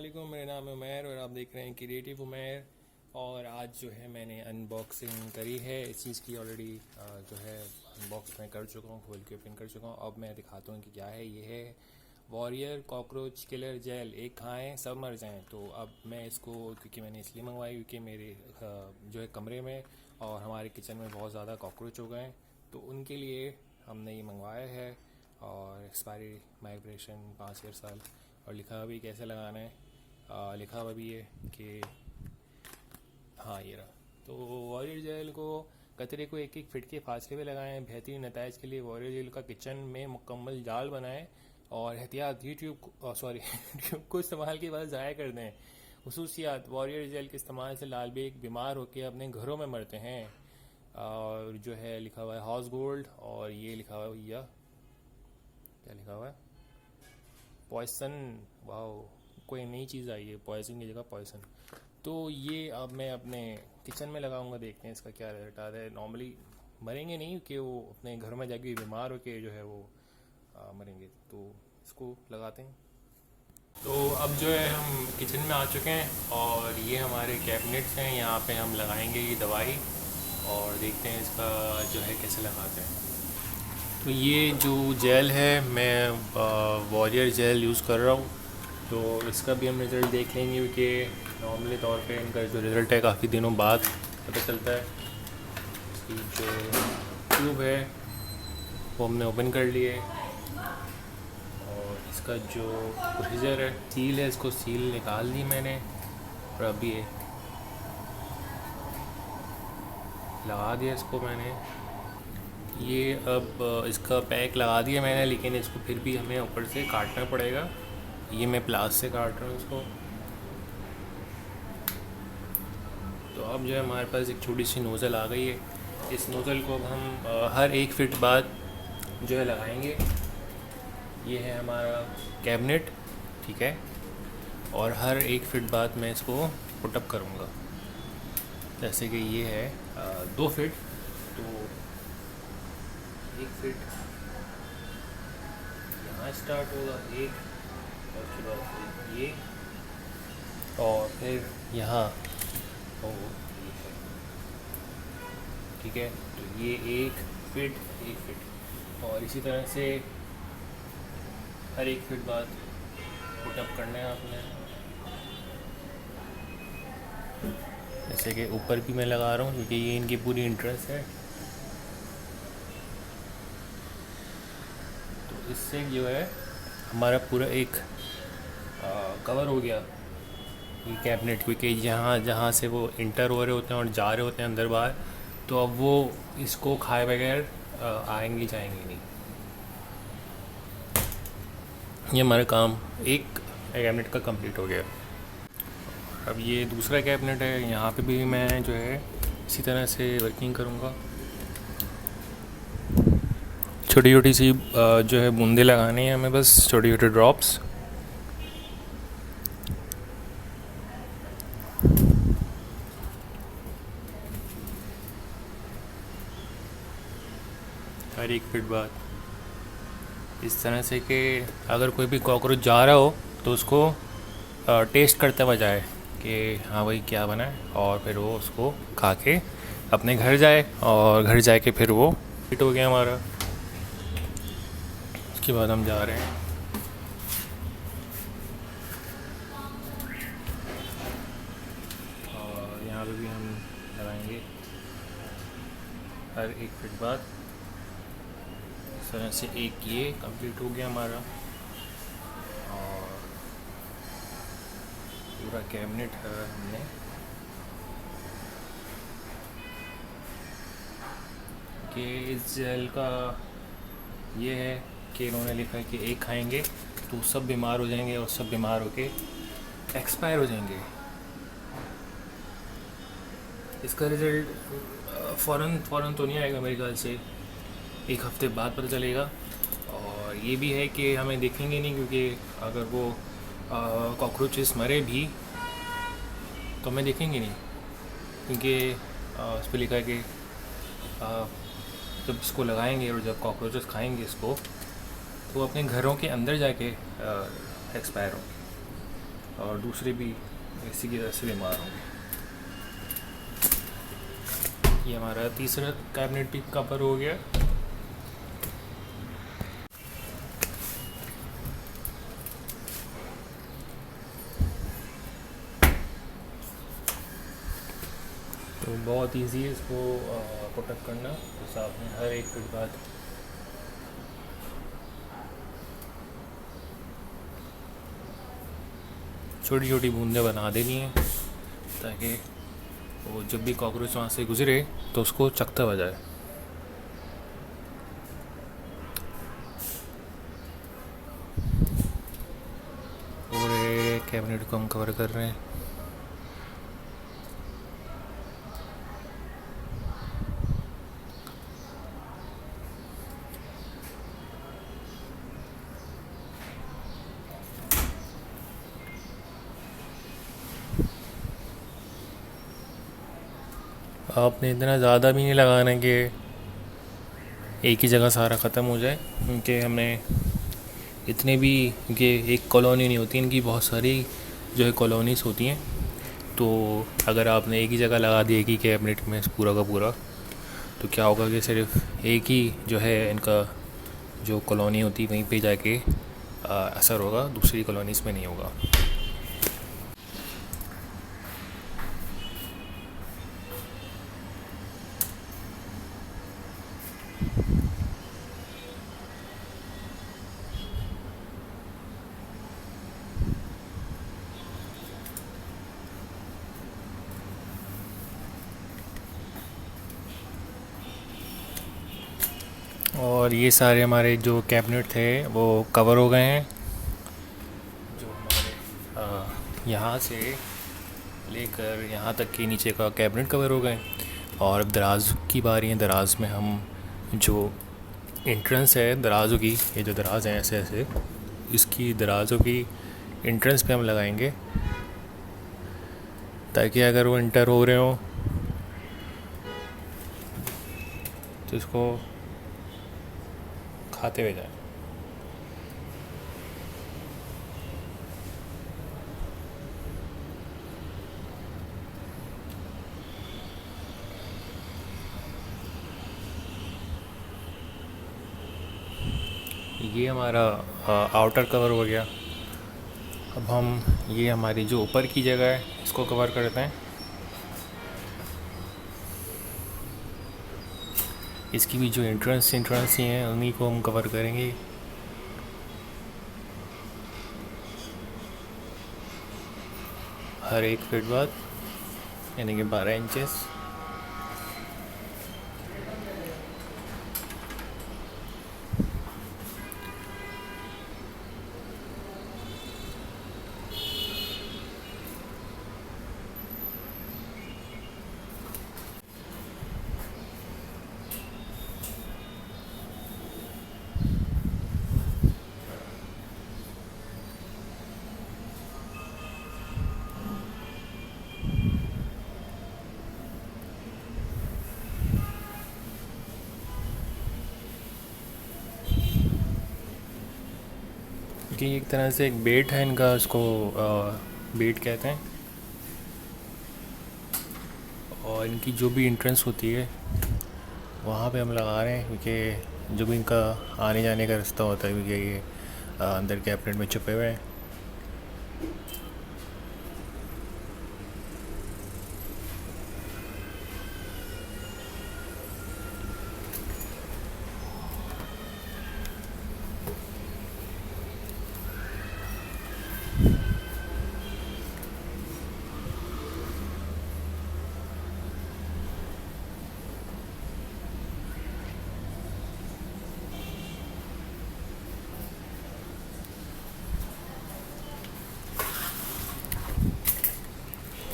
अस्सलामुअलैकुम, मेरा नाम है उमैर और आप देख रहे हैं क्रिएटिव उमैर। और आज जो है मैंने अनबॉक्सिंग करी है इस चीज़ की ऑलरेडी। जो है अनबॉक्स मैं कर चुका हूँ, खोल के ओपन कर चुका हूँ। अब मैं दिखाता हूँ कि क्या है। ये है वॉरियर कॉकरोच किलर जेल। एक खाएं सब मर जाएं। तो अब मैं इसको, क्योंकि मैंने इसलिए मंगवाई क्योंकि मेरे जो है कमरे में और हमारे किचन में बहुत ज़्यादा कॉकरोच हो गए हैं, तो उनके लिए हमने ये मंगवाया है। और एक्सपायरी माइग्रेशन 5 साल और लिखा हुआ भी कैसे लगाना है। लिखा हुआ भी है कि हाँ ये रहा। तो वॉरियर जेल को कतरे को 1-1 फीट के फासले में लगाएं। बेहतरीन नताइज के लिए वॉरियर जेल का किचन में मुकम्मल जाल बनाएं और एहतियात यूट्यूब ट्यूब को इस्तेमाल के बाद ज़ाया कर दें। खुसूसियात: वॉरियर जेल के इस्तेमाल से लाल बेग बीमार होकर अपने घरों में मरते हैं। और जो है लिखा हुआ है हाउस गोल्ड, और ये लिखा हुआ है भैया, क्या लिखा हुआ है, पॉइसन। वाह, कोई नई चीज़ आई है, पॉइजन की जगह पॉइसन। तो ये अब मैं अपने किचन में लगाऊंगा, देखते हैं इसका क्या रिजल्ट आता है। नॉर्मली मरेंगे नहीं कि वो अपने घर में जाके बीमार होके जो है वो मरेंगे। तो इसको लगाते हैं। तो अब जो है हम किचन में आ चुके हैं और ये हमारे कैबिनेट्स हैं। यहाँ पे हम लगाएंगे ये दवाई और देखते हैं इसका जो है कैसे लगाते हैं। तो ये जो जेल है, मैं वॉरियर जेल यूज़ कर रहा हूँ। तो इसका भी हम रिज़ल्ट देख लेंगे क्योंकि नॉर्मली तौर पे इनका जो रिज़ल्ट है काफ़ी दिनों बाद पता चलता है। इसकी जो ट्यूब है वो हमने ओपन कर लिए और इसका जो प्रोसीजर है, सील है, इसको सील निकाल दी मैंने और अभी ये लगा दिया इसको मैंने। ये अब इसका पैक लगा दिया मैंने, लेकिन इसको फिर भी हमें ऊपर से काटना पड़ेगा। ये मैं प्लास से काट रहा हूँ इसको। तो अब जो है हमारे पास एक छोटी सी नोज़ल आ गई है। इस नोज़ल को अब हम हर 1 फीट बाद जो है लगाएंगे। ये है हमारा कैबिनेट, ठीक है। और हर 1 फीट बाद मैं इसको पुटअप करूँगा। जैसे कि ये है 2 फीट, तो 1 फीट यहाँ स्टार्ट होगा, एक, और उसके बाद ये, और फिर यहाँ, और ठीक है। तो ये 1 फीट 1 फीट, और इसी तरह से हर 1 फीट बाद पुटअप करना है आपने। जैसे कि ऊपर भी मैं लगा रहा हूँ क्योंकि ये इनकी पूरी इंटरेस्ट है। तो इससे जो है हमारा पूरा एक कवर हो गया ये कैबिनेट, क्योंकि जहाँ जहाँ से वो इंटर हो रहे होते हैं और जा रहे होते हैं अंदर बाहर, तो अब वो इसको खाए बगैर आएंगे जाएंगे नहीं। ये हमारा काम एक कैबिनेट का कंप्लीट हो गया। अब ये दूसरा कैबिनेट है, यहाँ पे भी मैं जो है इसी तरह से वर्किंग करूँगा। छोटी छोटी सी जो है बूंदे लगानी है हमें, बस छोटी छोटी ड्रॉप्स। हर 1 फीट बाद इस तरह से कि अगर कोई भी कॉकरोच जा रहा हो तो उसको टेस्ट करते हुए जाए कि हाँ भाई क्या बना है, और फिर वो उसको खा के अपने घर जाए, और घर जाके फिर वो फिट हो गया हमारा। उसके बाद हम जा रहे हैं और यहाँ पे भी हम लगाएंगे हर 1 फीट बाद। इस तरह से एक ये कंप्लीट हो गया हमारा, और पूरा कैबिनेट है हमने। कि इस जेल का ये है कि इन्होंने लिखा है कि एक खाएंगे तो सब बीमार हो जाएंगे और सब बीमार होके एक्सपायर हो जाएंगे। इसका रिज़ल्ट फ़ौरन तो नहीं आएगा, मेरे ख्याल से 1 हफ्ते बाद पता चलेगा। और ये भी है कि हमें देखेंगे नहीं, क्योंकि अगर वो कॉकरोचेस मरे भी तो हमें देखेंगे नहीं, क्योंकि उस पर लिखा है कि जब इसको लगाएंगे और जब कॉकरोचेस खाएंगे इसको, तो अपने घरों के अंदर जाके एक्सपायर होंगे। और दूसरे भी इसी की वजह से बीमार होंगे। ये हमारा तीसरा कैबिनेट भी कवर हो गया। तो बहुत इजी है इसको पुटअप करना। जैसे आपने हर एक फिट बाद छोटी छोटी बूंदें बना देनी है, ताकि वो जब भी कॉकरोच वहाँ से गुजरे तो उसको चकता बजाए। पूरे कैबिनेट को हम कवर कर रहे हैं। आपने इतना ज़्यादा भी नहीं लगाना कि एक ही जगह सारा ख़त्म हो जाए, क्योंकि हमें इतने भी, क्योंकि एक कॉलोनी नहीं होती, इनकी बहुत सारी जो है कॉलोनीज़ होती हैं। तो अगर आपने एक ही जगह लगा दी एक ही कैबिनेट में पूरा का पूरा, तो क्या होगा कि सिर्फ एक ही जो है इनका जो कॉलोनी होती है वहीं पे जाके असर होगा, दूसरी कॉलोनीज़ में नहीं होगा। और ये सारे हमारे जो कैबिनेट थे वो कवर हो गए हैं। जो हमारे यहाँ से लेकर यहाँ तक के नीचे का कैबिनेट कवर हो गए। और अब दराज की बारी है। दराज में हम जो एंट्रेंस है दराजों की, ये जो दराज हैं ऐसे ऐसे, इसकी दराजों की एंट्रेंस पे हम लगाएंगे, ताकि अगर वो इंटर हो रहे हो तो इसको खाते हुए जाए। ये हमारा आउटर कवर हो गया। अब हम ये हमारी जो ऊपर की जगह है इसको कवर करते हैं। इसकी भी जो एंट्रेंस ही हैं उन्हीं को हम कवर करेंगे। हर एक फीट बाद, यानी कि 12 इंचेस। कि एक तरह से एक बेट है इनका, इसको बेट कहते हैं। और इनकी जो भी एंट्रेंस होती है वहाँ पे हम लगा रहे हैं, क्योंकि जो भी इनका आने जाने का रास्ता होता है, क्योंकि ये अंदर कैबिनेट में छुपे हुए हैं।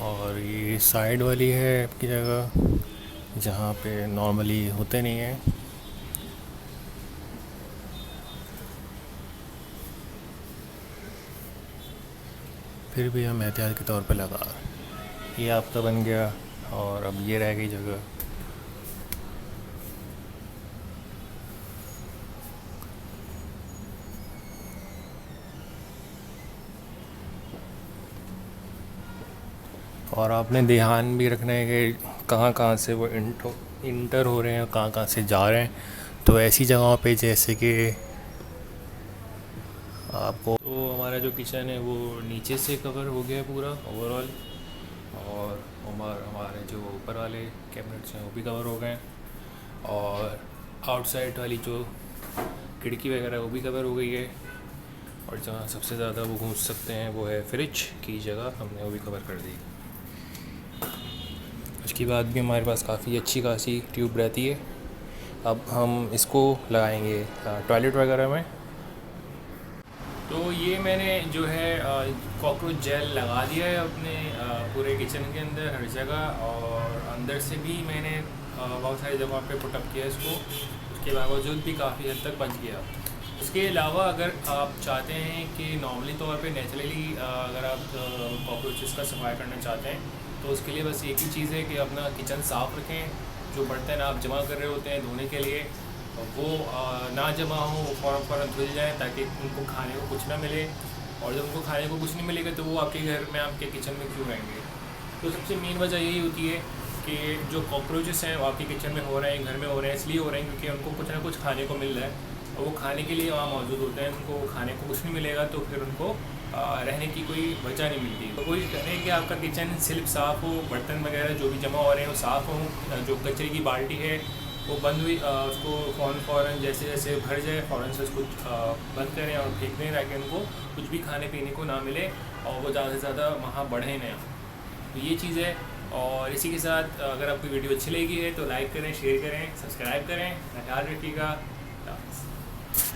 और ये साइड वाली है आपकी जगह, जहाँ पे नॉर्मली होते नहीं हैं। फिर भी हम एहतियात के तौर पे लगा रहे हैं। ये आपका बन गया, और अब ये रह गई जगह। और आपने ध्यान भी रखना है कि कहाँ कहाँ से वो इंटर हो रहे हैं और कहाँ कहाँ से जा रहे हैं। तो ऐसी जगहों पे जैसे कि आपको, तो हमारा जो किचन है वो नीचे से कवर हो गया है पूरा ओवरऑल, और हमारे जो ऊपर वाले कैबिनेट्स हैं वो भी कवर हो गए हैं, और आउटसाइड वाली जो खिड़की वगैरह वो भी कवर हो गई है, और जहाँ सबसे ज़्यादा वो घूस सकते हैं वो है फ्रिज की जगह, हमने वो भी कवर कर दी। उसके बाद भी हमारे पास काफ़ी अच्छी खासी ट्यूब रहती है। अब हम इसको लगाएंगे टॉयलेट वगैरह में। तो ये मैंने जो है कॉकरोच जेल लगा दिया है अपने पूरे किचन के अंदर हर जगह, और अंदर से भी मैंने बहुत सारी जगहों पे पुटअप किया इसको। उसके बावजूद भी काफ़ी हद तक बच गया। इसके अलावा अगर आप चाहते हैं कि नॉर्मली तौर पे नेचुरली अगर आप कॉकरोचेस का सफाई करना चाहते हैं तो उसके लिए बस एक ही चीज़ है कि अपना किचन साफ़ रखें। जो बर्तन आप जमा कर रहे होते हैं धोने के लिए वो ना जमा हो, वो फ़ौरन धुल जाए ताकि उनको खाने को कुछ ना मिले। और जब उनको खाने को कुछ नहीं मिलेगा तो वो आपके घर में, आपके किचन में क्यों रहेंगे। तो सबसे मेन वजह यही होती है कि जो कॉकरोचेस हैं वो आपके किचन में हो रहे हैं, घर में हो रहे हैं, इसलिए हो रहे हैं क्योंकि उनको कुछ ना कुछ खाने को मिल रहा है, और वो खाने के लिए वहाँ मौजूद होते हैं। उनको खाने को कुछ नहीं मिलेगा तो फिर उनको रहने की कोई वजह नहीं मिलती। तो कोशिश करें कि आपका किचन सिर्फ साफ़ हो, बर्तन वगैरह जो भी जमा हो रहे हैं वो साफ़ हों। जो कचरे की बाल्टी है वो बंद हुई, उसको फ़ौरन जैसे जैसे भर जाए फ़ौरन से उसको बंद करें और फेंक दें ताकि उनको कुछ भी खाने पीने को ना मिले और वो ज़्यादा से ज़्यादा वहाँ बढ़े ना। तो ये चीज़ है। और इसी के साथ अगर आपको वीडियो अच्छी लगी है तो लाइक करें, शेयर करें, सब्सक्राइब करें। ख्याल रखिएगा।